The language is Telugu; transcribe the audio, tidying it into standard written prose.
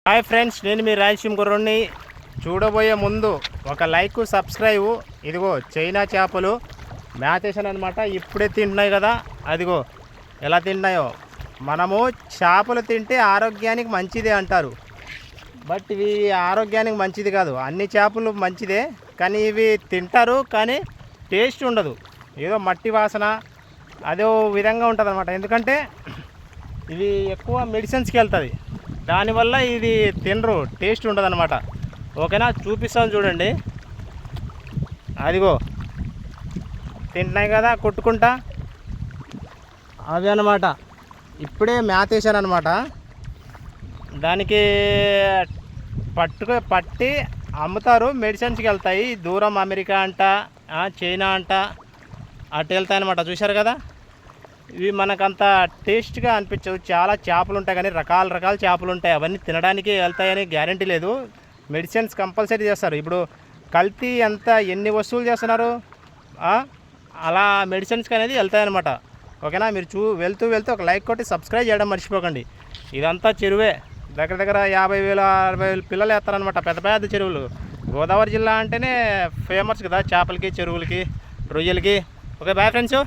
హాయ్ ఫ్రెండ్స్, నేను మీ రాయలసీమ గుర్రుని. చూడబోయే ముందు ఒక లైక్, సబ్స్క్రైబ్. ఇదిగో చైనా చేపలు మేతేసాను అనమాట. ఇప్పుడే తింటున్నాయి కదా, అదిగో ఎలా తింటున్నాయో. మనము చేపలు తింటే ఆరోగ్యానికి మంచిదే అంటారు, బట్ ఇవి ఆరోగ్యానికి మంచిది కాదు. అన్ని చేపలు మంచిదే, కానీ ఇవి తింటారు కానీ టేస్ట్ ఉండదు. ఏదో మట్టి వాసన అదో విధంగా ఉంటుంది అనమాట. ఎందుకంటే ఇవి ఎక్కువ మెడిసిన్స్కి వెళ్తుంది, దానివల్ల ఇది తినరు, టేస్ట్ ఉండదు అనమాట. ఓకేనా, చూపిస్తాను చూడండి. అదిగో తింటున్నాయి కదా కొట్టుకుంటా, అవి అనమాట. ఇప్పుడే మేత వేసాను అనమాట. దానికి పట్టి అమ్ముతారు, మెడిసిన్స్కి వెళ్తాయి. దూరం అమెరికా అంట, చైనా అంట, అటు వెళ్తాయి అనమాట. చూశారు కదా, ఇవి మనకంత టేస్ట్గా అనిపించవు. చాలా చేపలు ఉంటాయి కానీ రకాల చేపలు ఉంటాయి. అవన్నీ తినడానికి వెళ్తాయని గ్యారంటీ లేదు. మెడిసిన్స్ కంపల్సరీ చేస్తారు. ఇప్పుడు కల్తీ ఎన్ని వస్తువులు చేస్తున్నారు, అలా మెడిసిన్స్కి అనేది వెళ్తాయన్నమాట. ఓకేనా, మీరు వెళ్తూ ఒక లైక్ కొట్టి సబ్స్క్రైబ్ చేయడం మర్చిపోకండి. ఇదంతా చెరువే, దగ్గర 50,000 60,000 పిల్లలు వేస్తారనమాట. పెద్ద చెరువులు. గోదావరి జిల్లా అంటేనే ఫేమస్ కదా చేపలకి, చెరువులకి, రొయ్యలకి. Okay, bye friends.